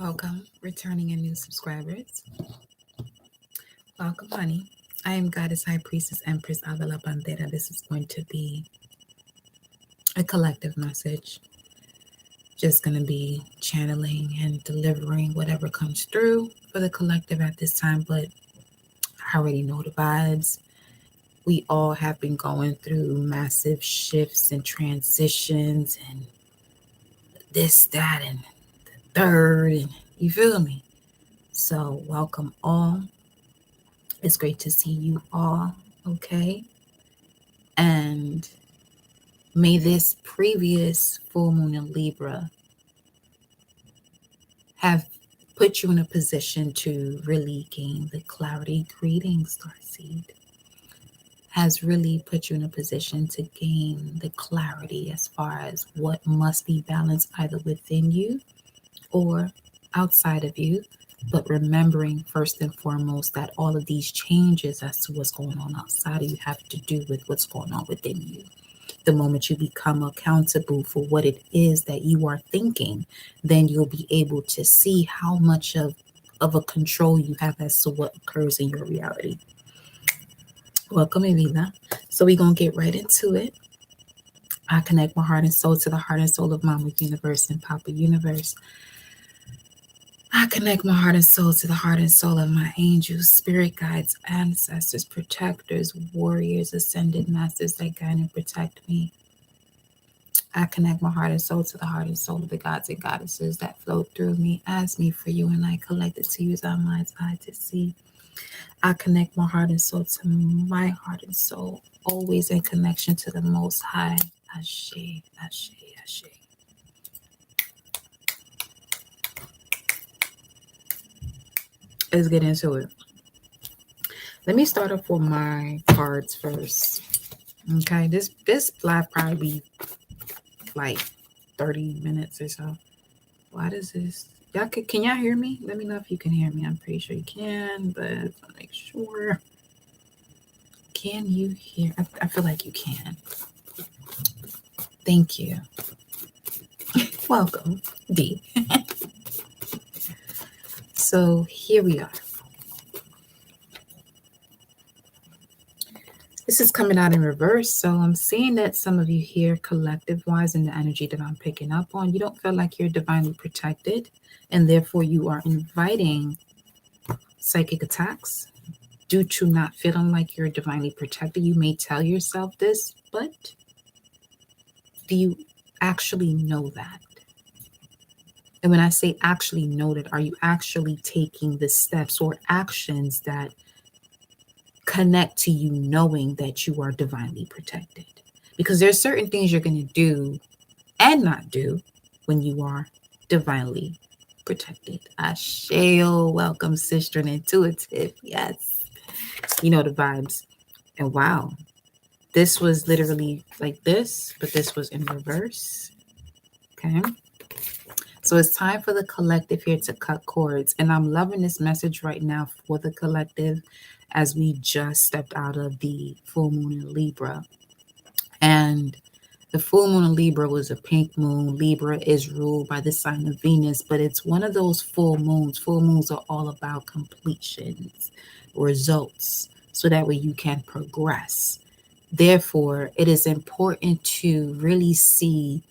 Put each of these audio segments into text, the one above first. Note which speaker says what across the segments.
Speaker 1: Welcome, returning and new subscribers. Welcome, honey. I am Goddess High Priestess Empress Avila Bandera. This is going to be a collective message. Just going to be channeling and delivering whatever comes through for the collective at this time, but I already know the vibes. We all have been going through massive shifts and transitions and this, that, and the third, and you feel me? So, welcome all. It's great to see you all, okay? And may this previous full moon in Libra have put you in a position to really gain the clarity. Greetings, Starseed. Has really put you in a position to gain the clarity as far as what must be balanced either within you or outside of you. But remembering first and foremost that all of these changes as to what's going on outside of you have to do with what's going on within you. The moment you become accountable for what it is that you are thinking, then you'll be able to see how much of a control you have as to what occurs in your reality. Welcome, Evita. So we're going to get right into it. I connect my heart and soul to the heart and soul of Mama Universe and Papa Universe. I connect my heart and soul to the heart and soul of my angels, spirit guides, ancestors, protectors, warriors, ascended masters that guide and protect me. I connect my heart and soul to the heart and soul of the gods and goddesses that flow through me, as me for you, and I collect it to use our mind's eye to see. I connect my heart and soul to my heart and soul, always in connection to the Most High. Ashe, Ashe, Ashe. Let's get into it. Let me start off with my cards first. Okay, this live probably be like 30 minutes or so. Why does this? Can y'all hear me? Let me know if you can hear me. I'm pretty sure you can, but I'll make sure. Can you hear? I feel like you can. Thank you. Welcome, D. So here we are. This is coming out in reverse. So I'm seeing that some of you here, collective wise, in the energy that I'm picking up on, you don't feel like you're divinely protected, and therefore you are inviting psychic attacks due to not feeling like you're divinely protected. You may tell yourself this, but do you actually know that? And when I say actually know that, are you actually taking the steps or actions that connect to you knowing that you are divinely protected? Because there's certain things you're going to do and not do when you are divinely protected. Asheo, welcome, sister and intuitive. Yes. You know the vibes. And wow, this was literally like this, but this was in reverse. Okay. So it's time for the collective here to cut cords. And I'm loving this message right now for the collective as we just stepped out of the full moon in Libra. And the full moon in Libra was a pink moon. Libra is ruled by the sign of Venus, but it's one of those full moons. Full moons are all about completions, results, so that way you can progress. Therefore, it is important to really see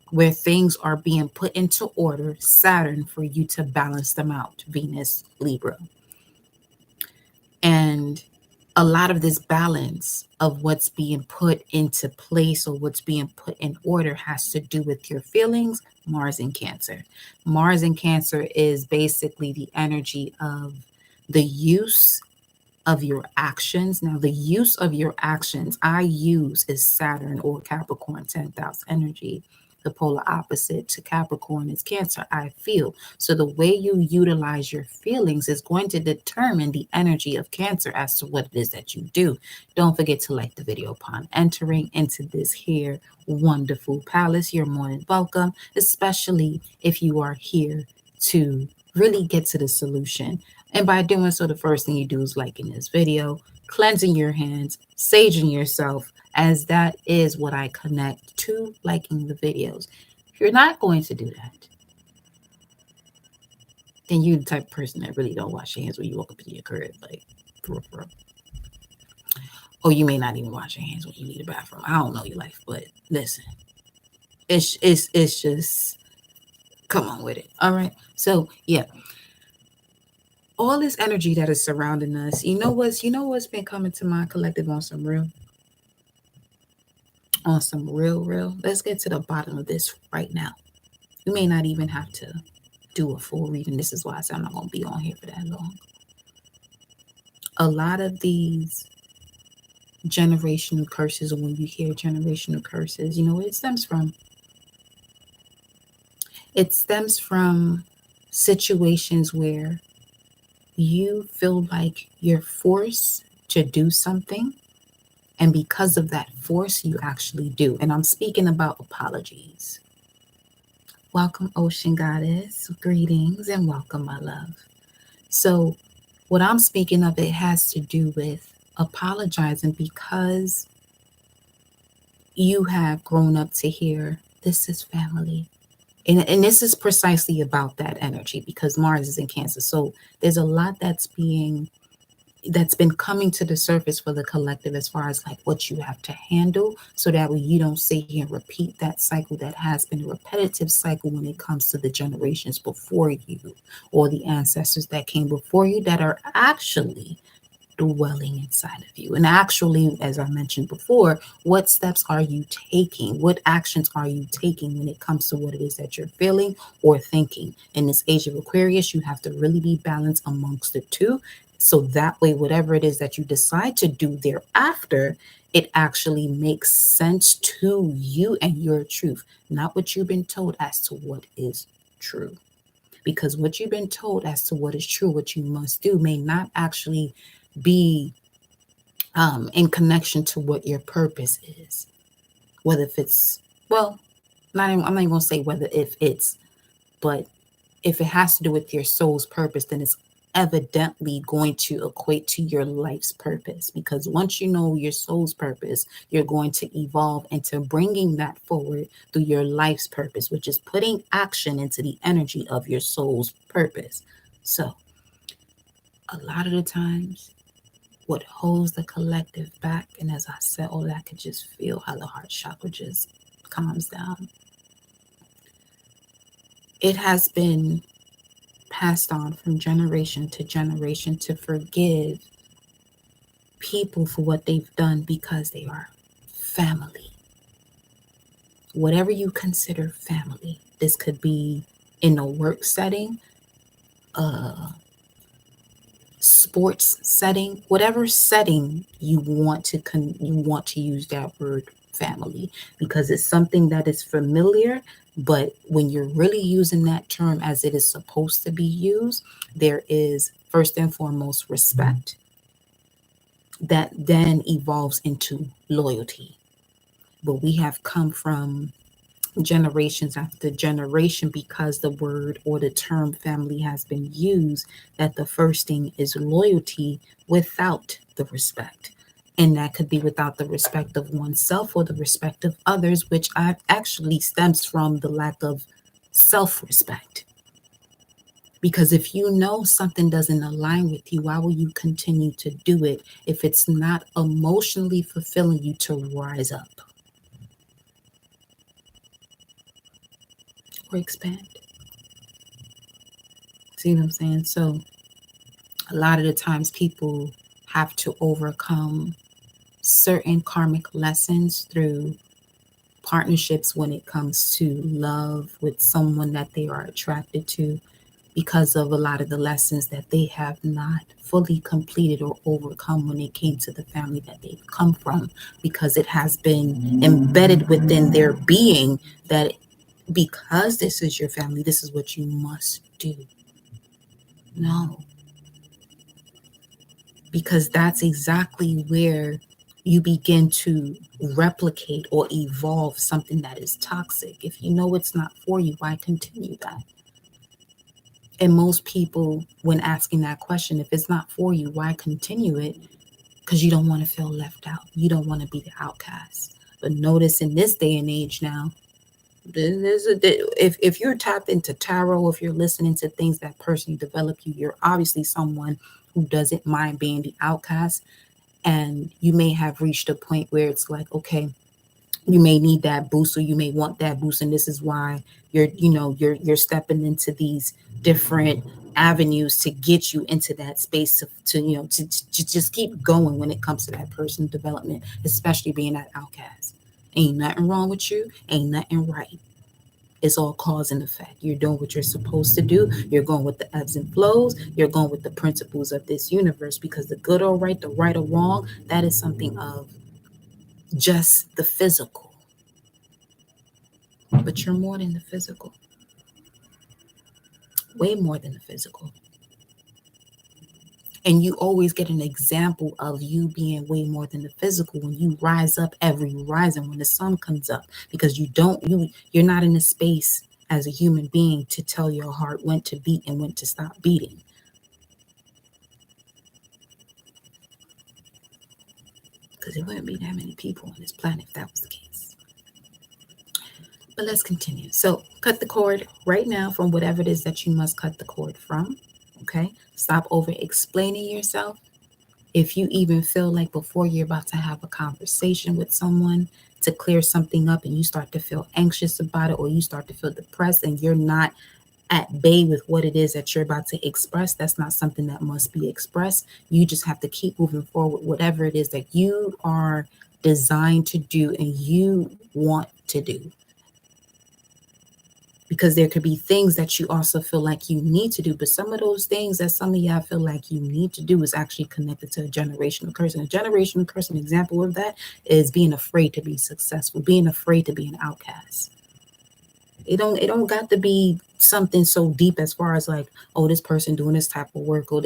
Speaker 1: where things are being put into order, Saturn, for you to balance them out, Venus, Libra. And a lot of this balance of what's being put into place or what's being put in order has to do with your feelings, Mars in Cancer. Mars in Cancer is basically the energy of the use of your actions. Now, the use of your actions I use is Saturn or Capricorn 10th house energy. The polar opposite to Capricorn is Cancer, I feel. So the way you utilize your feelings is going to determine the energy of Cancer as to what it is that you do. Don't forget to like the video upon entering into this here wonderful palace. You're more than welcome, especially if you are here to really get to the solution. And by doing so, the first thing you do is liking this video, cleansing your hands, saging yourself, as that is what I connect to liking the videos. If you're not going to do that, And you the type of person that really don't wash your hands when you walk up in your crib, like for real, for real. Or you may not even wash your hands when you need a bathroom. I don't know your life, but listen, it's just come on with it. All right. So yeah, all this energy that is surrounding us. You know what's been coming to my collective on some real. Let's get to the bottom of this right now. You may not even have to do a full reading. This is why I said I'm not gonna be on here for that long. A lot of these generational curses, or when you hear generational curses, it stems from situations where you feel like you're forced to do something, and because of that force you actually do. And I'm speaking about apologies. Welcome, Ocean Goddess. Greetings and welcome, my love. So what I'm speaking of, it has to do with apologizing because you have grown up to hear this is family. And this is precisely about that energy because Mars is in Cancer. So there's a lot that's been coming to the surface for the collective as far as like what you have to handle, so that way you don't sit here and repeat that cycle that has been a repetitive cycle when it comes to the generations before you, or the ancestors that came before you that are actually dwelling inside of you. And actually, as I mentioned before, what steps are you taking? What actions are you taking when it comes to what it is that you're feeling or thinking? In this age of Aquarius, you have to really be balanced amongst the two. So that way, whatever it is that you decide to do thereafter, it actually makes sense to you and your truth, not what you've been told as to what is true. Because what you've been told as to what is true, what you must do, may not actually be in connection to what your purpose is. Whether if it's, well, I'm not even gonna say whether if it's, but if it has to do with your soul's purpose, then it's evidently going to equate to your life's purpose. Because once you know your soul's purpose, you're going to evolve into bringing that forward through your life's purpose, which is putting action into the energy of your soul's purpose. So, a lot of the times, what holds the collective back, and as I said, I could just feel how the heart chakra just calms down. It has been passed on from generation to generation to forgive people for what they've done because they are family. Whatever you consider family, this could be in a work setting, a sports setting, whatever setting you want to use that word family, because it's something that is familiar. But when you're really using that term as it is supposed to be used, there is first and foremost respect that then evolves into loyalty. But we have come from generations after generation, because the word or the term family has been used, that the first thing is loyalty without the respect. And that could be without the respect of oneself or the respect of others, which actually stems from the lack of self respect. Because if you know something doesn't align with you, why will you continue to do it if it's not emotionally fulfilling you to rise up or expand? See what I'm saying? So a lot of the times people have to overcome certain karmic lessons through partnerships when it comes to love with someone that they are attracted to, because of a lot of the lessons that they have not fully completed or overcome when it came to the family that they've come from, because it has been embedded within their being that because this is your family, this is what you must do. No, because that's exactly where you begin to replicate or evolve something that is toxic. If you know it's not for you, why continue that? And most people, when asking that question, if it's not for you, why continue it? Because you don't want to feel left out. You don't want to be the outcast. But notice in this day and age now, If you're tapped into tarot, if you're listening to things that personally develop you, you're obviously someone who doesn't mind being the outcast. And you may have reached a point where it's like, okay, you may need that boost, or you may want that boost, and this is why you're stepping into these different avenues to get you into that space to just keep going when it comes to that personal development, especially being that outcast. Ain't nothing wrong with you, ain't nothing right. It's all cause and effect. You're doing what you're supposed to do. You're going with the ebbs and flows. You're going with the principles of this universe, because the good or right, the right or wrong, that is something of just the physical. But you're more than the physical. Way more than the physical. And you always get an example of you being way more than the physical when you rise up every rising, when the sun comes up, because you're not in a space as a human being to tell your heart when to beat and when to stop beating. Because there wouldn't be that many people on this planet if that was the case. But let's continue. So cut the cord right now from whatever it is that you must cut the cord from. Okay? Stop over explaining yourself. If you even feel like before you're about to have a conversation with someone to clear something up and you start to feel anxious about it, or you start to feel depressed and you're not at bay with what it is that you're about to express, that's not something that must be expressed. You just have to keep moving forward, whatever it is that you are designed to do and you want to do. Because there could be things that you also feel like you need to do, but some of those things that some of y'all feel like you need to do is actually connected to a generational curse. And a generational curse, an example of that is being afraid to be successful, being afraid to be an outcast. It don't got to be something so deep as far as like, oh, this person doing this type of work, or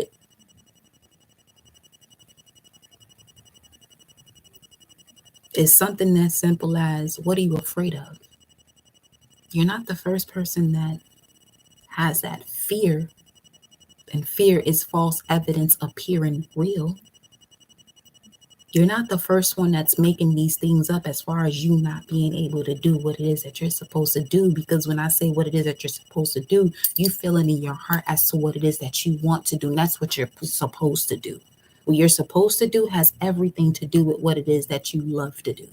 Speaker 1: it's something that's simple as, what are you afraid of? You're not the first person that has that fear, and fear is false evidence appearing real. You're not the first one that's making these things up as far as you not being able to do what it is that you're supposed to do. Because when I say what it is that you're supposed to do, you feel it in your heart as to what it is that you want to do. And that's what you're supposed to do. What you're supposed to do has everything to do with what it is that you love to do.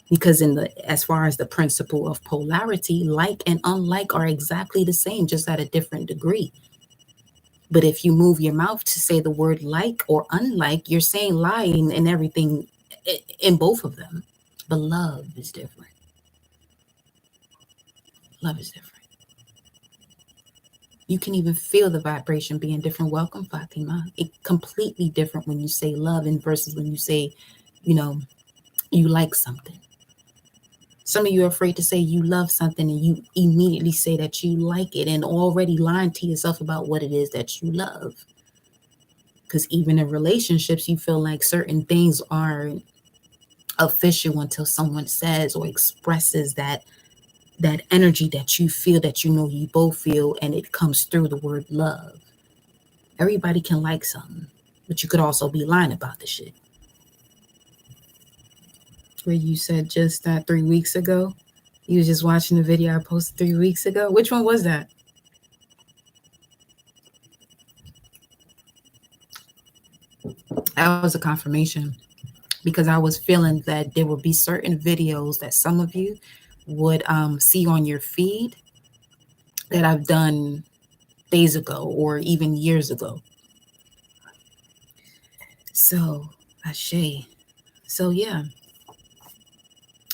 Speaker 1: Because as far as the principle of polarity, like and unlike are exactly the same, just at a different degree. But if you move your mouth to say the word like or unlike, you're saying lying and everything in both of them. But love is different. Love is different. You can even feel the vibration being different. Welcome, Fatima. It's completely different when you say love and versus when you say, you like something. Some of you are afraid to say you love something and you immediately say that you like it and already lying to yourself about what it is that you love. Because even in relationships, you feel like certain things aren't official until someone says or expresses that energy that you feel, that you both feel, and it comes through the word love. Everybody can like something, but you could also be lying about the shit. Where you said just 3 weeks ago, you was just watching the video I posted 3 weeks ago. Which one was that? That was a confirmation, because I was feeling that there would be certain videos that some of you would see on your feed that I've done days ago or even years ago. So, Ashe. So, yeah.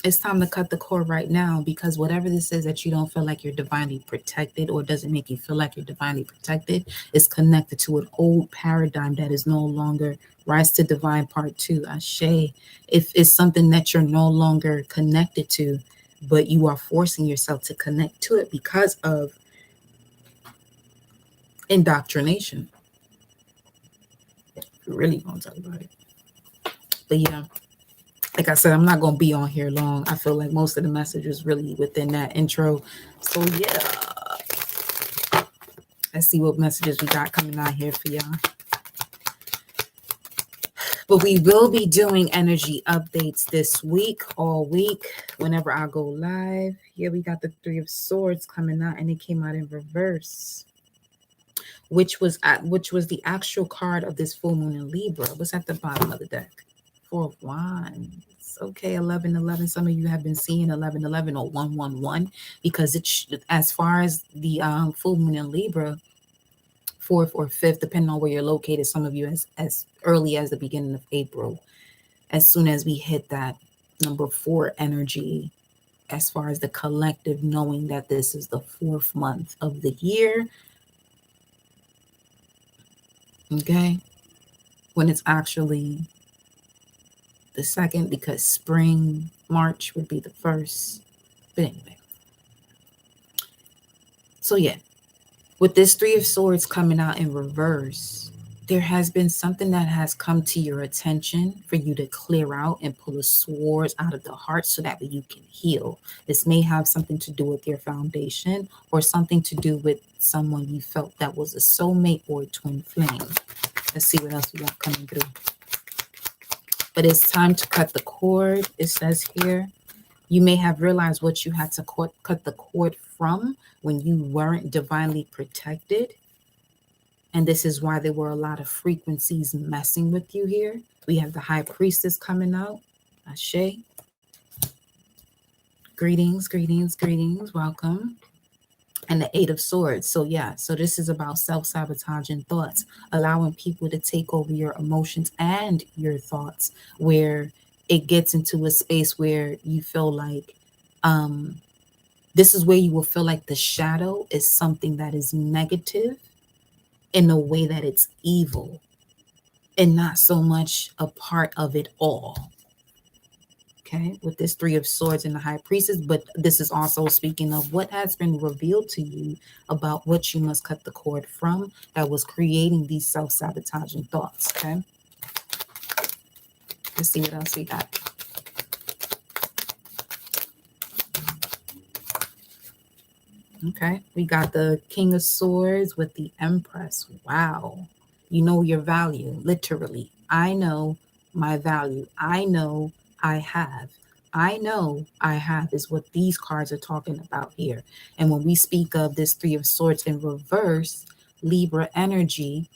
Speaker 1: It's time to cut the cord right now, because whatever this is that you don't feel like you're divinely protected, or doesn't make you feel like you're divinely protected, is connected to an old paradigm that is no longer Rise to Divine Part 2. Ashe. If it's something that you're no longer connected to, but you are forcing yourself to connect to it because of indoctrination. We're really going to talk about it. But yeah. Like I said, I'm not going to be on here long. I feel like most of the message is really within that intro. So, yeah. Let's see what messages we got coming out here for y'all. But we will be doing energy updates this week, all week, whenever I go live. Here we got the Three of Swords coming out, and it came out in reverse, which was the actual card of this full moon in Libra. What's at the bottom of the deck? Four of Wands. Okay, 1111. Some of you have been seeing 1111 or 111 because it's, as far as the full moon in Libra, fourth or fifth, depending on where you're located. Some of you as early as the beginning of April. As soon as we hit that number 4 energy, as far as the collective, knowing that this is the 4th month of the year. Okay, when it's actually the 2nd, because spring, March would be the 1st. But anyway, so yeah, with this Three of Swords coming out in reverse, there has been something that has come to your attention for you to clear out and pull the swords out of the heart so that way you can heal. This may have something to do with your foundation or something to do with someone you felt that was a soulmate or a twin flame. Let's see what else we got coming through. But it's time to cut the cord. It says here, you may have realized what you had to cut the cord from when you weren't divinely protected. And this is why there were a lot of frequencies messing with you here. We have the High Priestess coming out. Ashe. Greetings, greetings, greetings. Welcome. And the Eight of Swords. So yeah, so this is about self-sabotaging thoughts, allowing people to take over your emotions and your thoughts, where it gets into a space where you feel like this is where you will feel like the shadow is something that is negative in a way that it's evil and not so much a part of it all. Okay, with this Three of Swords and the High Priestess, but this is also speaking of what has been revealed to you about what you must cut the cord from that was creating these self-sabotaging thoughts. Okay, let's see what else we got. Okay, we got the King of Swords with the Empress. Wow, you know your value, literally. I know my value. I know I have. I know I have is what these cards are talking about here. And when we speak of this Three of Swords in reverse, Libra energy,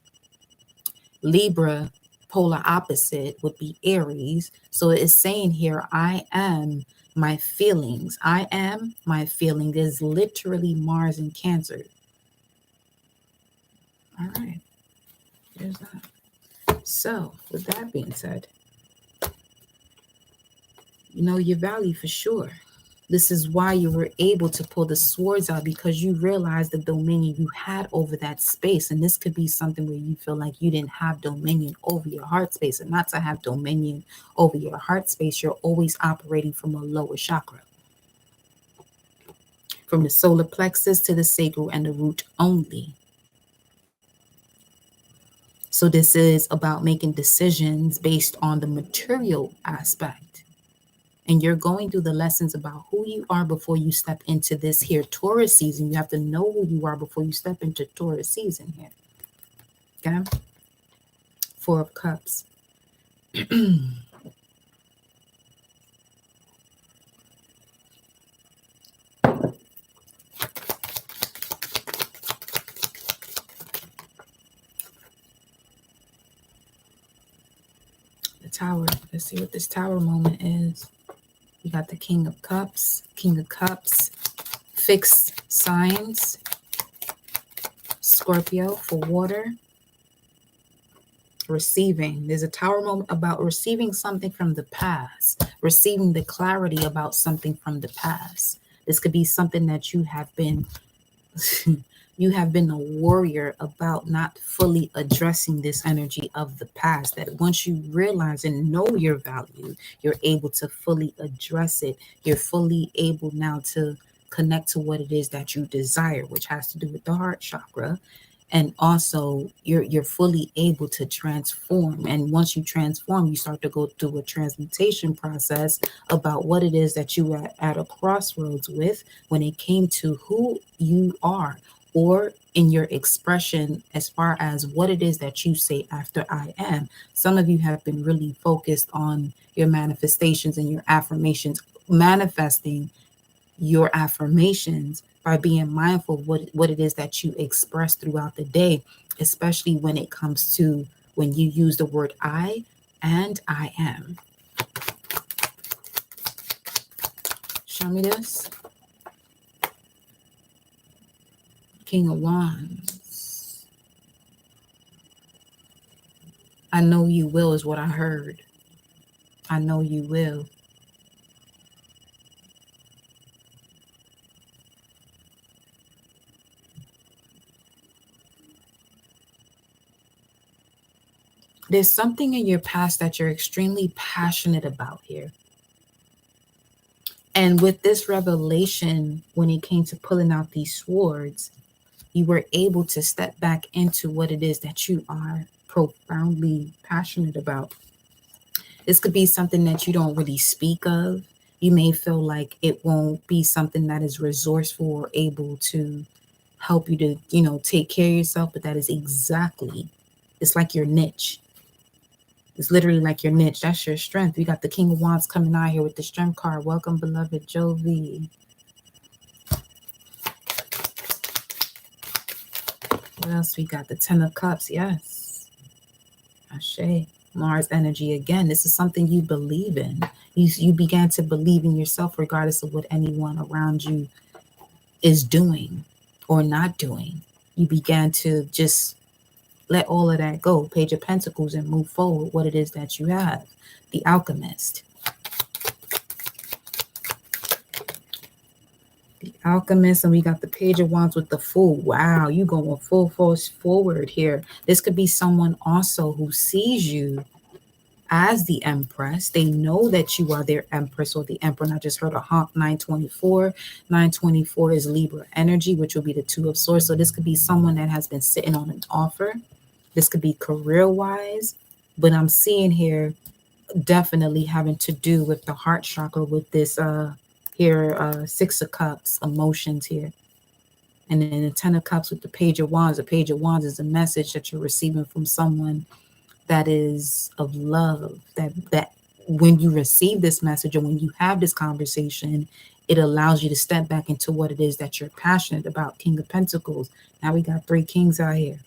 Speaker 1: Libra polar opposite would be Aries. So it is saying here, I am my feelings. I am my feeling is literally Mars in Cancer. All right. There's that. So with that being said, you know your value for sure. This is why you were able to pull the swords out, because you realized the dominion you had over that space. And this could be something where you feel like you didn't have dominion over your heart space. And not to have dominion over your heart space, you're always operating from a lower chakra. From the solar plexus to the sacral and the root only. So this is about making decisions based on the material aspect. And you're going through the lessons about who you are before you step into this here Taurus season. You have to know who you are before you step into Taurus season here. Okay? Four of Cups. The Tower. Let's see what this Tower moment is. We got the King of Cups, fixed signs, Scorpio for water, receiving. There's a Tower moment about receiving something from the past, receiving the clarity about something from the past. This could be something that you have been you have been a warrior about not fully addressing this energy of the past, that once you realize and know your value, you're able to fully address it. You're fully able now to connect to what it is that you desire, which has to do with the heart chakra. And also you're fully able to transform. And once you transform, you start to go through a transmutation process about what it is that you were at a crossroads with when it came to who you are, or in your expression as far as what it is that you say after I am. Some of you have been really focused on your manifestations and your affirmations, manifesting your affirmations by being mindful of what it is that you express throughout the day, especially when it comes to when you use the word I and I am. Show me this. King of Wands. I know you will is what I heard. I know you will. There's something in your past that you're extremely passionate about here. And with this revelation, when it came to pulling out these swords, you were able to step back into what it is that you are profoundly passionate about. This could be something that you don't really speak of. You may feel like it won't be something that is resourceful or able to help you to, take care of yourself, but that is exactly, it's like your niche. It's literally like your niche. That's your strength. We got the King of Wands coming out here with the strength card. Welcome, beloved Jovi. What else we got? The Ten of Cups. Yes. Ashe. Mars energy again. This is something you believe in. You began to believe in yourself regardless of what anyone around you is doing or not doing. You began to just let all of that go. Page of Pentacles and move forward. What it is that you have. The Alchemist. The Alchemist, and we got the Page of Wands with the Fool. Wow, you going full force forward here. This could be someone also who sees you as the Empress. They know that you are their Empress or the Emperor. And I just heard a honk 924. 924 is Libra energy, which will be the Two of Swords. So this could be someone that has been sitting on an offer. This could be career-wise, but I'm seeing here definitely having to do with the heart chakra with this here, Six of Cups, emotions here. And then the Ten of Cups with the Page of Wands. The Page of Wands is a message that you're receiving from someone that is of love. That when you receive this message or when you have this conversation, it allows you to step back into what it is that you're passionate about. King of Pentacles. Now we got 3 kings out here.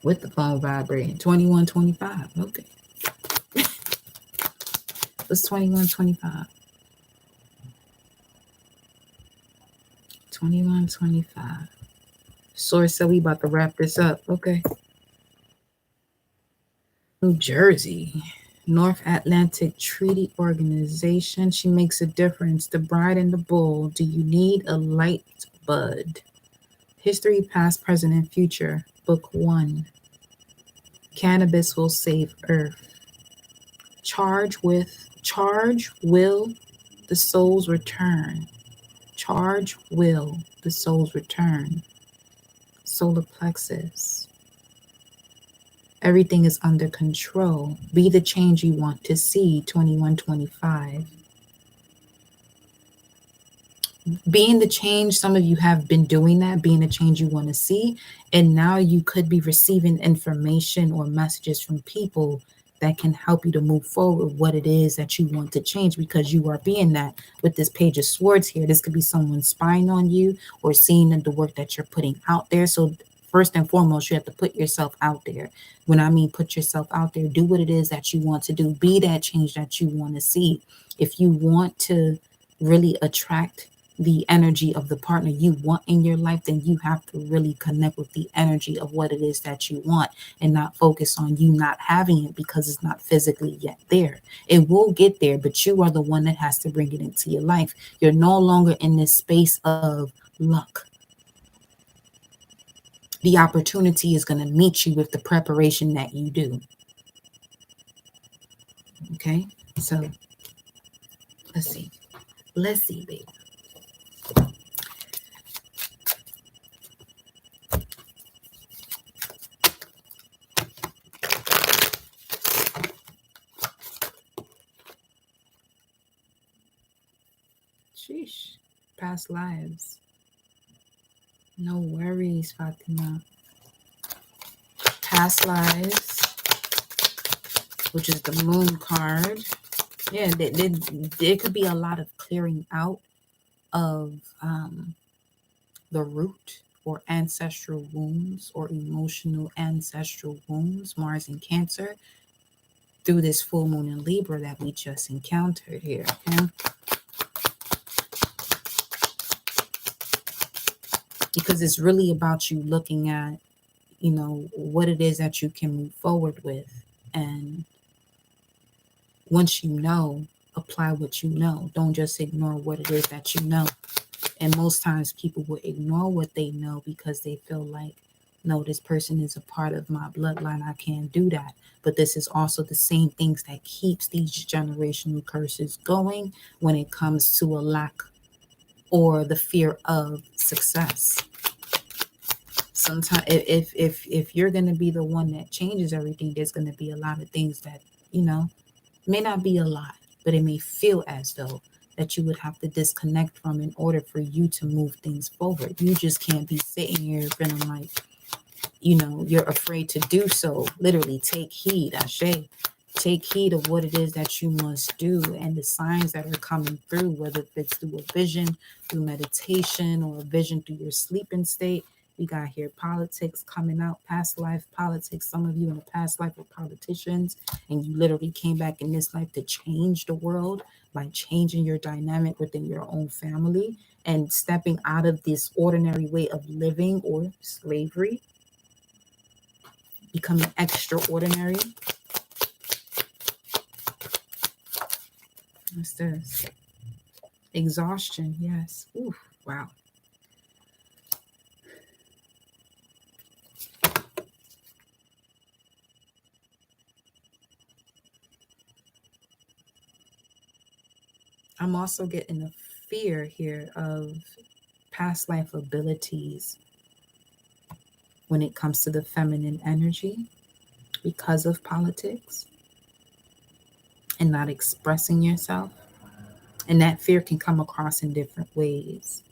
Speaker 1: With the phone vibrating. 2125. Okay. What's 2125? 2125. Source said we about to wrap this up. Okay. New Jersey. North Atlantic Treaty Organization. She makes a difference. The Bride and the Bull. Do you need a light bud? History, Past, Present, and Future. Book 1. Cannabis will save Earth. Charge will the soul's return. Charge will the soul's return. Solar plexus. Everything is under control. Be the change you want to see. 2125. Being the change, some of you have been doing that, being the change you want to see. And now you could be receiving information or messages from people that can help you to move forward what it is that you want to change, because you are being that with this Page of Swords here. This could be someone spying on you or seeing the work that you're putting out there. So first and foremost, you have to put yourself out there. When I mean put yourself out there, do what it is that you want to do. Be that change that you want to see. If you want to really attract the energy of the partner you want in your life, then you have to really connect with the energy of what it is that you want and not focus on you not having it because it's not physically yet there. It will get there, but you are the one that has to bring it into your life. You're no longer in this space of luck. The opportunity is going to meet you with the preparation that you do. Okay, so let's see, baby. Sheesh. Past lives. No worries, Fatima. Past lives, which is the moon card. Yeah, there could be a lot of clearing out of the root or ancestral wounds or emotional ancestral wounds, Mars and Cancer, through this full moon in Libra that we just encountered here. Okay? Because it's really about you looking at, what it is that you can move forward with. And once you know, apply what you know. Don't just ignore what it is that you know. And most times people will ignore what they know because they feel like, no, this person is a part of my bloodline. I can't do that. But this is also the same things that keeps these generational curses going when it comes to a lack or the fear of success. Sometimes if you're going to be the one that changes everything, there's going to be a lot of things that, may not be a lot, but it may feel as though that you would have to disconnect from in order for you to move things forward. You just can't be sitting here feeling like, you're afraid to do so. Literally take heed, Ashe. Take heed of what it is that you must do and the signs that are coming through, whether it's through a vision, through meditation, or a vision through your sleeping state. We got here politics coming out, past life politics. Some of you in the past life were politicians, and you literally came back in this life to change the world by changing your dynamic within your own family and stepping out of this ordinary way of living or slavery, becoming extraordinary. What's this? Exhaustion, yes. Ooh, wow. I'm also getting a fear here of past life abilities when it comes to the feminine energy because of politics and not expressing yourself. And that fear can come across in different ways.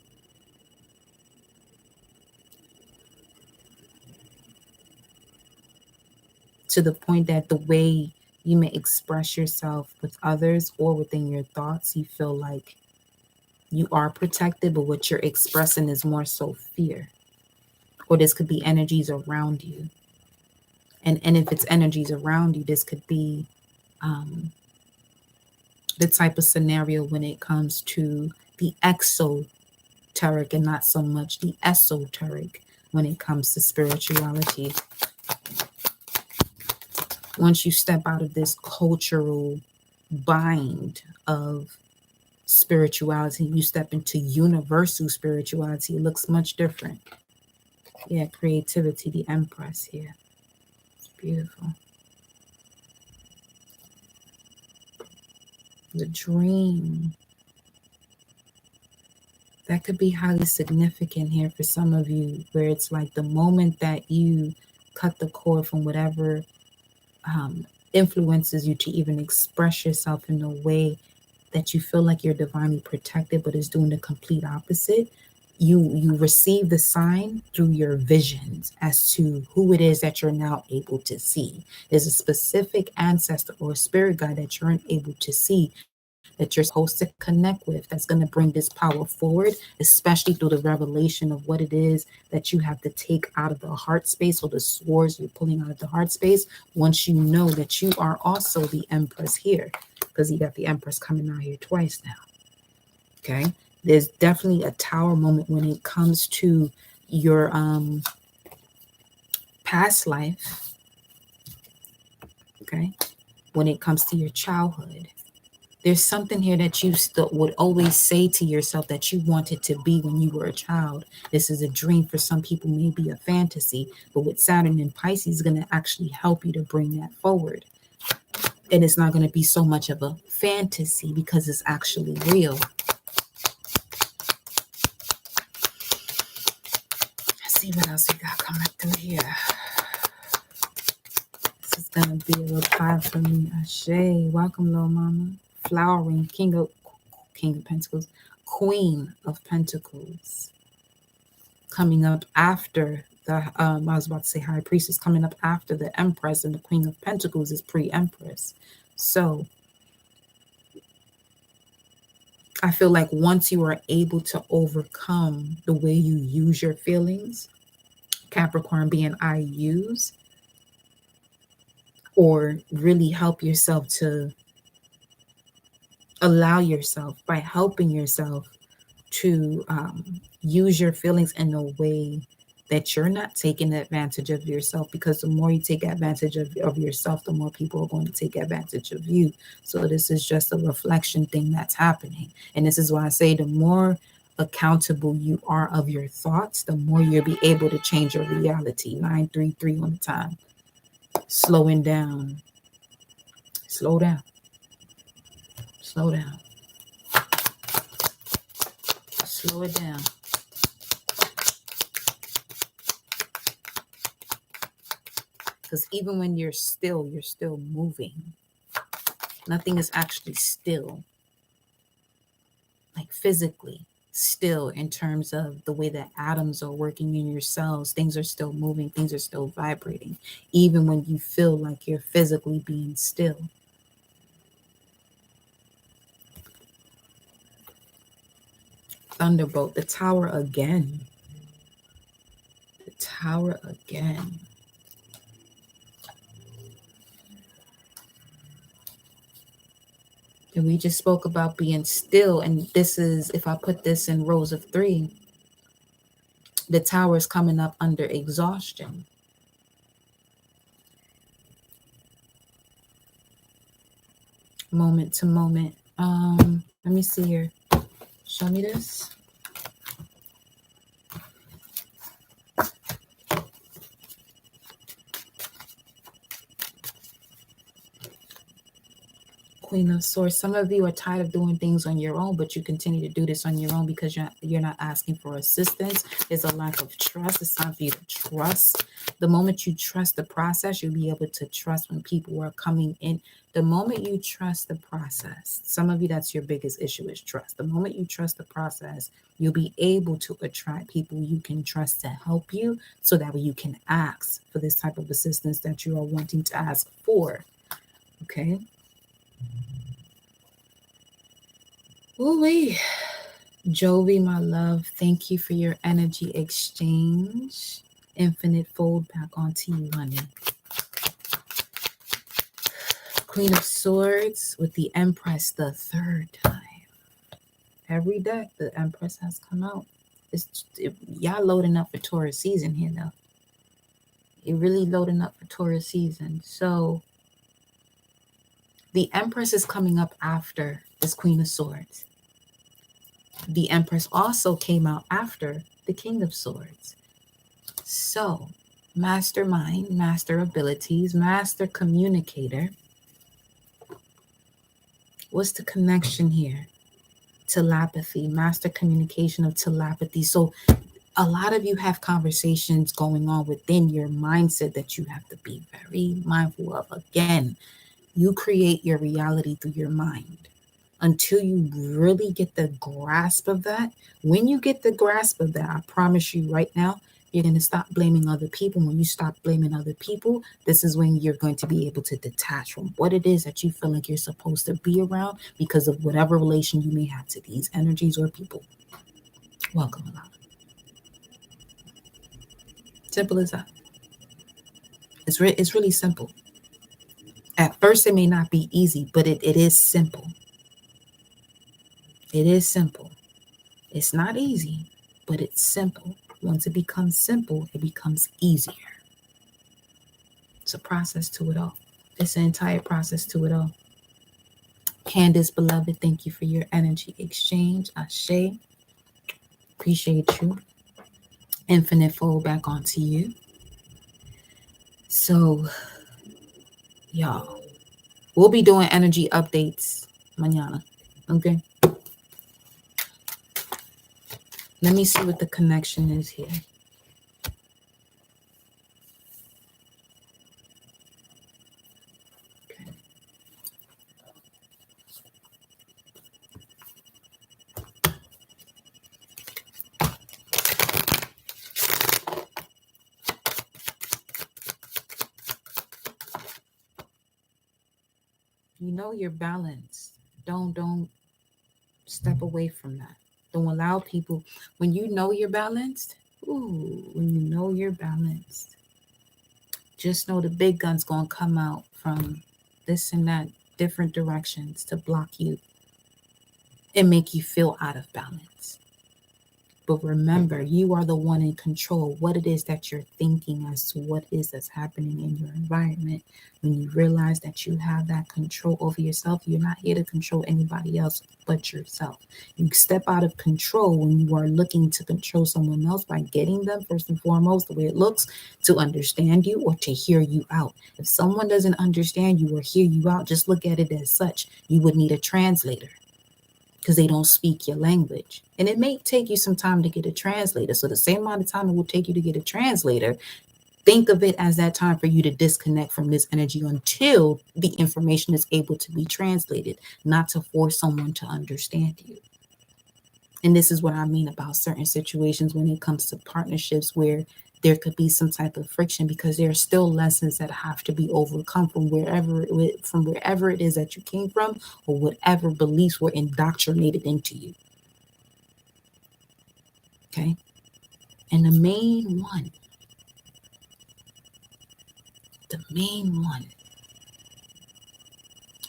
Speaker 1: To the point that the way you may express yourself with others or within your thoughts, you feel like you are protected, but what you're expressing is more so fear. Or this could be energies around you. And if it's energies around you, this could be the type of scenario when it comes to the exoteric and not so much the esoteric when it comes to spirituality. Once you step out of this cultural bind of spirituality, you step into universal spirituality, it looks much different. Yeah, creativity, the Empress here. It's beautiful. The dream. That could be highly significant here for some of you, where it's like the moment that you cut the cord from whatever influences you to even express yourself in a way that you feel like you're divinely protected, but is doing the complete opposite. You receive the sign through your visions as to who it is that you're now able to see. There's a specific ancestor or spirit guide that you're able to see, that you're supposed to connect with, that's going to bring this power forward, especially through the revelation of what it is that you have to take out of the heart space, or the swords you're pulling out of the heart space, once you know that you are also the Empress here, because you got the Empress coming out here twice now. Okay, there's definitely a tower moment when it comes to your past life. Okay, when it comes to your childhood, there's something here that you still would always say to yourself that you wanted to be when you were a child. This is a dream for some people, maybe a fantasy, but with Saturn and Pisces is going to actually help you to bring that forward. And it's not going to be so much of a fantasy because it's actually real. Let's see what else we got coming through here. This is going to be a reply for me. Ashe, welcome, little mama. Flowering, King of Pentacles, Queen of Pentacles coming up after the, I was about to say High Priestess, coming up after the Empress, and the Queen of Pentacles is pre-Empress. So I feel like once you are able to overcome the way you use your feelings, Capricorn being I use, or really help yourself to allow yourself by helping yourself to use your feelings in a way that you're not taking advantage of yourself, because the more you take advantage of yourself, the more people are going to take advantage of you. So this is just a reflection thing that's happening. And this is why I say the more accountable you are of your thoughts, the more you'll be able to change your reality. 933 on the time. Slowing down. Slow down. Slow down. Slow it down. Because even when you're still moving. Nothing is actually still, like physically still, in terms of the way that atoms are working in your cells. Things are still moving, things are still vibrating, even when you feel like you're physically being still. Thunderbolt, the Tower again. The Tower again. And we just spoke about being still. And this is, if I put this in rows of 3, the Tower is coming up under exhaustion. Moment to moment. Let me see here. Show me this. Queen of Swords. Some of you are tired of doing things on your own, but you continue to do this on your own because you're not asking for assistance. There's a lack of trust. It's time for you to trust. The moment you trust the process, you'll be able to trust when people are coming in. The moment you trust the process, some of you, that's your biggest issue, is trust. The moment you trust the process, you'll be able to attract people you can trust to help you, so that way you can ask for this type of assistance that you are wanting to ask for. Okay? Ooh-wee. Jovi, my love, thank you for your energy exchange. Infinite fold back onto you, honey. Queen of Swords with the Empress the 3rd time. Every deck, the Empress has come out. Y'all loading up for Taurus season here, though. You're really loading up for Taurus season. So the Empress is coming up after this Queen of Swords. The Empress also came out after the King of Swords. So, mastermind, master abilities, master communicator. What's the connection here? Telepathy, master communication of telepathy. So, a lot of you have conversations going on within your mindset that you have to be very mindful of. Again, you create your reality through your mind. Until you really get the grasp of that, when you get the grasp of that, I promise you right now, you're going to stop blaming other people. When you stop blaming other people, this is when you're going to be able to detach from what it is that you feel like you're supposed to be around because of whatever relation you may have to these energies or people. Welcome, love. Simple as that. It's really simple. At first, it may not be easy, but it is simple. It is simple. It's not easy, but it's simple. Once it becomes simple, it becomes easier. It's a process to it all. It's an entire process to it all. Candace, beloved, thank you for your energy exchange. Ashe. Appreciate you. Infinite fold back onto you. So, y'all, we'll be doing energy updates mañana. Okay? Let me see what the connection is here. You know you're balanced. Don't step away from that. Don't allow people, when you know you're balanced, when you know you're balanced, just know the big gun's gonna come out from this and that different directions to block you and make you feel out of balance. But remember, you are the one in control. What it is that you're thinking as to what is that's happening in your environment. When you realize that you have that control over yourself, you're not here to control anybody else but yourself. You step out of control when you are looking to control someone else by getting them, first and foremost, the way it looks, to understand you or to hear you out. If someone doesn't understand you or hear you out, just look at it as such. You would need a translator, because they don't speak your language. And it may take you some time to get a translator. So the same amount of time it will take you to get a translator, think of it as that time for you to disconnect from this energy until the information is able to be translated, not to force someone to understand you. And this is what I mean about certain situations when it comes to partnerships where there could be some type of friction, because there are still lessons that have to be overcome from wherever it is that you came from, or whatever beliefs were indoctrinated into you. Okay. And the main one,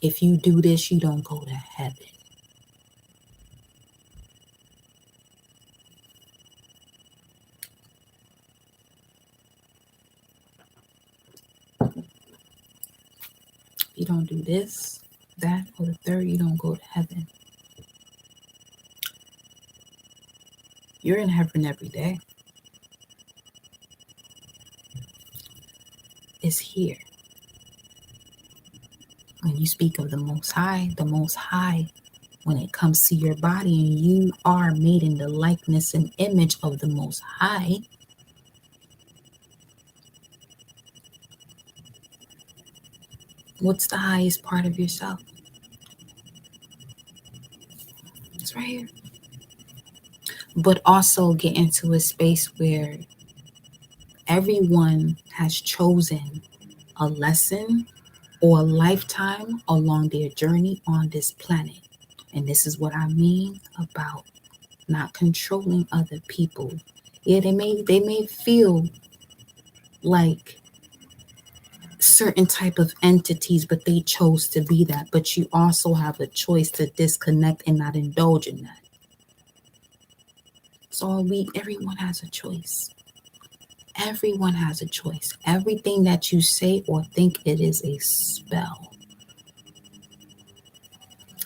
Speaker 1: if you do this, you don't go to heaven. You don't do this, that, or the third, you don't go to heaven. You're in heaven every day. It's here. When you speak of the Most High, when it comes to your body and you are made in the likeness and image of the Most High, what's the highest part of yourself? It's right here. But also get into a space where everyone has chosen a lesson or a lifetime along their journey on this planet. And this is what I mean about not controlling other people. Yeah, they may feel like certain type of entities, but they chose to be that. But you also have a choice to disconnect and not indulge in that. So everyone has a choice. Everyone has a choice. Everything that you say or think, it is a spell.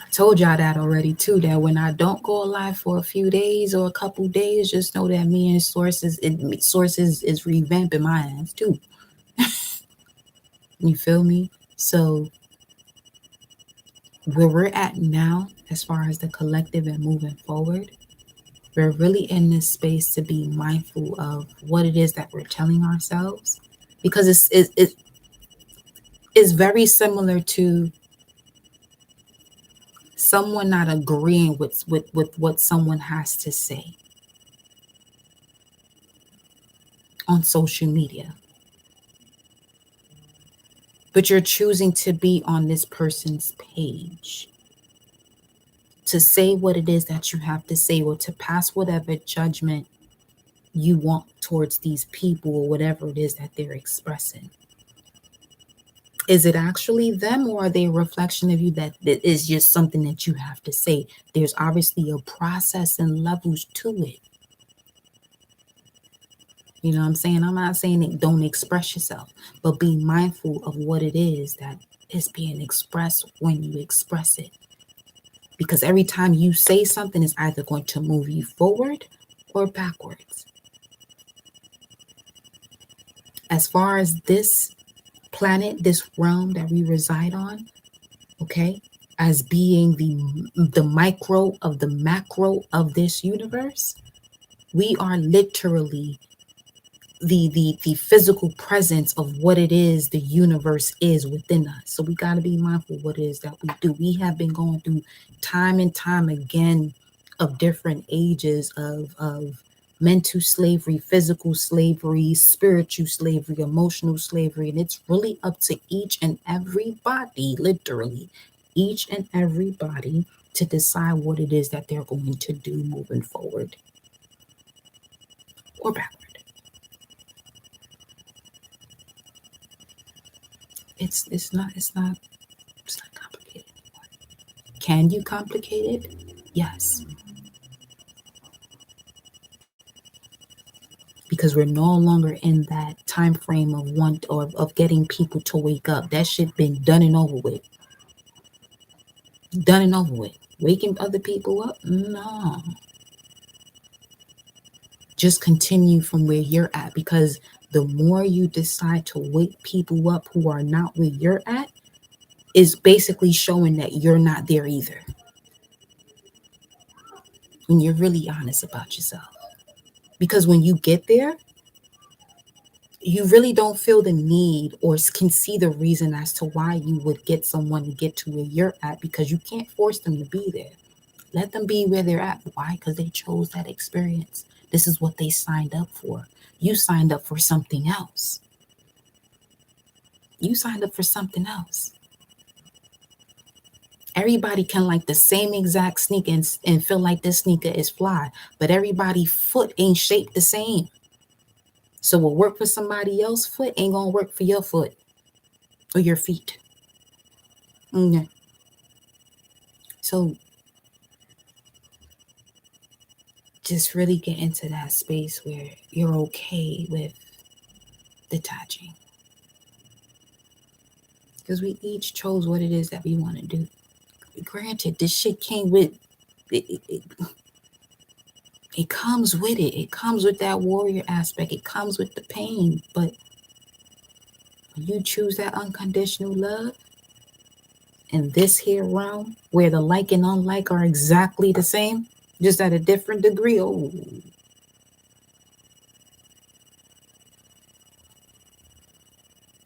Speaker 1: I told y'all that already too, that when I don't go live for a few days or a couple days, just know that me and Sources is revamping my ass too. You feel me? So where we're at now, as far as the collective and moving forward, we're really in this space to be mindful of what it is that we're telling ourselves, because it's very similar to someone not agreeing with what someone has to say on social media, but you're choosing to be on this person's page to say what it is that you have to say, or to pass whatever judgment you want towards these people or whatever it is that they're expressing. Is it actually them, or are they a reflection of you that is just something that you have to say? There's obviously a process and levels to it. You know what I'm saying? I'm not saying that don't express yourself, but be mindful of what it is that is being expressed when you express it. Because every time you say something, is either going to move you forward or backwards. As far as this planet, this realm that we reside on, okay, as being the micro of the macro of this universe, we are literally the physical presence of what it is the universe is within us. So we got to be mindful of what it is that we do. We have been going through time and time again of different ages of mental slavery, physical slavery, spiritual slavery, emotional slavery, and it's really up to each and everybody, literally each and everybody to decide what it is that they're going to do moving forward or backward. It's not complicated anymore. Can you complicate it? Yes. Because we're no longer in that time frame of want or of getting people to wake up. That shit been done and over with. Done and over with. Waking other people up? No. Just continue from where you're at, because the more you decide to wake people up who are not where you're at, is basically showing that you're not there either. When you're really honest about yourself. Because when you get there, you really don't feel the need or can see the reason as to why you would get someone to get to where you're at, because you can't force them to be there. Let them be where they're at. Why? Because they chose that experience. This is what they signed up for. You signed up for something else. You signed up for something else. Everybody can like the same exact sneaker and feel like this sneaker is fly, but everybody's foot ain't shaped the same. So what work for somebody else's foot ain't gonna work for your foot or your feet. Okay. So just really get into that space where you're okay with detaching. Because we each chose what it is that we want to do. Granted, this shit came with it comes with it. It comes with that warrior aspect. It comes with the pain. But when you choose that unconditional love in this here realm, where the like and unlike are exactly the same, just at a different degree. Oh.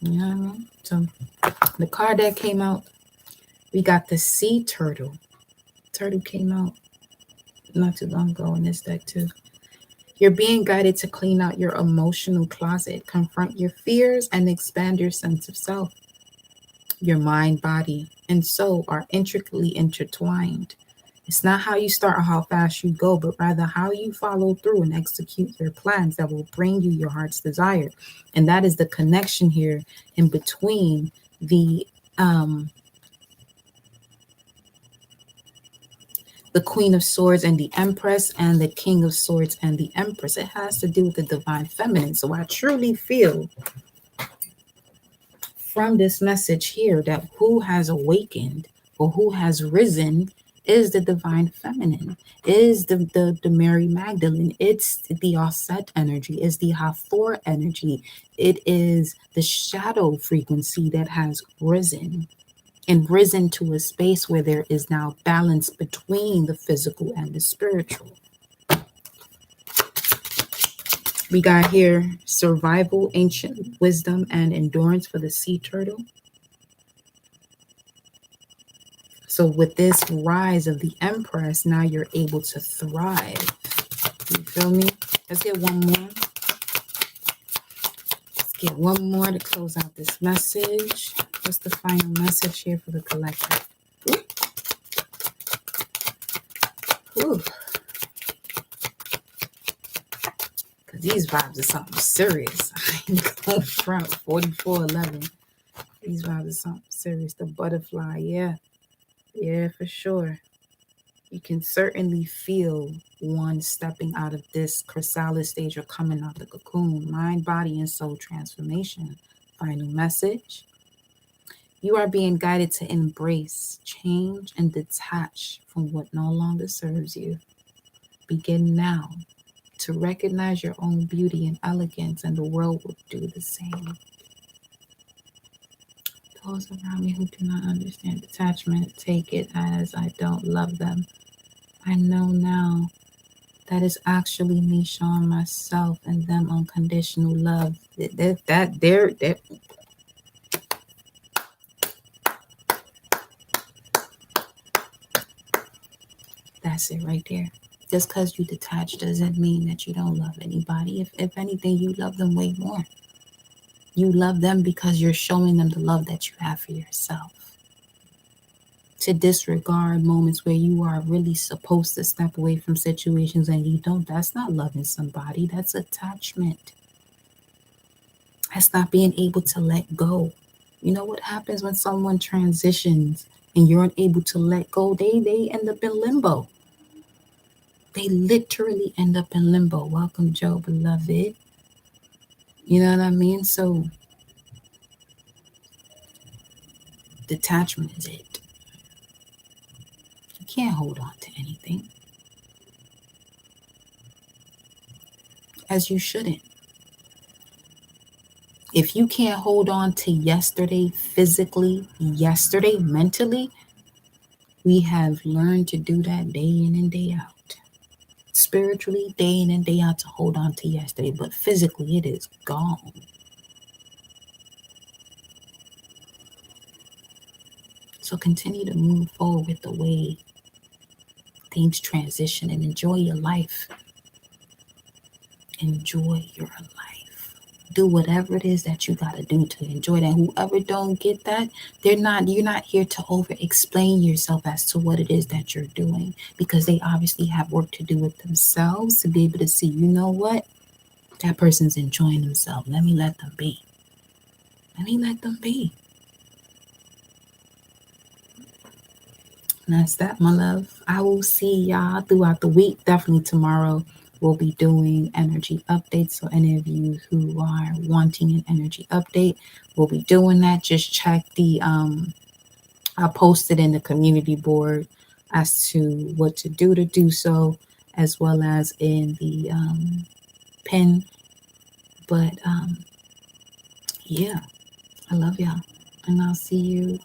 Speaker 1: You know what I mean? So the card that came out, we got the sea turtle. Turtle came out not too long ago in this deck too. You're being guided to clean out your emotional closet, confront your fears, and expand your sense of self. Your mind, body, and soul are intricately intertwined. It's not how you start or how fast you go, but rather how you follow through and execute your plans that will bring you your heart's desire. And that is the connection here in between the Queen of Swords and the Empress, and the King of Swords and the Empress. It has to do with the divine feminine. So I truly feel from this message here that who has awakened or who has risen is the divine feminine, is the Mary Magdalene, it's the Auset energy, is the Hathor energy, it is the shadow frequency that has risen and risen to a space where there is now balance between the physical and the spiritual. We got here survival, ancient wisdom, and endurance for the sea turtle. So with this rise of the Empress, now you're able to thrive. You feel me? Let's get one more. Let's get one more to close out this message. What's the final message here for the collective? Ooh. Because these vibes are something serious. I ain't gonna front 4411. These vibes are something serious. The butterfly, yeah. Yeah, for sure. You can certainly feel one stepping out of this chrysalis stage or coming out the cocoon. Mind, body, and soul transformation. Final message. You are being guided to embrace, change, and detach from what no longer serves you. Begin now to recognize your own beauty and elegance, and the world will do the same. Those around me who do not understand detachment take it as I don't love them. I know now that is actually me showing myself and them unconditional love. That's it right there. Just because you detach doesn't mean that you don't love anybody. If anything, you love them way more. You love them because you're showing them the love that you have for yourself. to disregard moments where you are really supposed to step away from situations and you don't. That's not loving somebody, that's attachment. That's not being able to let go. You know what happens when someone transitions and you're unable to let go? They end up in limbo. They literally end up in limbo. Welcome, Joe, beloved. You know what I mean? So detachment is it. You can't hold on to anything, as you shouldn't. If you can't hold on to yesterday physically, yesterday mentally, we have learned to do that day in and day out. Spiritually, day in and day out, to hold on to yesterday, but physically, it is gone. So continue to move forward with the way things transition and enjoy your life. Enjoy your life. Do whatever it is that you got to do to enjoy that. Whoever don't get that, you're not here to over explain yourself as to what it is that you're doing, because they obviously have work to do with themselves to be able to see, you know what, that person's enjoying themselves. Let me let them be. Let me let them be. And that's that, my love. I will see y'all throughout the week. Definitely tomorrow we'll be doing energy updates. So any of you who are wanting an energy update, we'll be doing that. Just check the I'll post it in the community board as to what to do so, as well as in the pin. But yeah, I love y'all, and I'll see you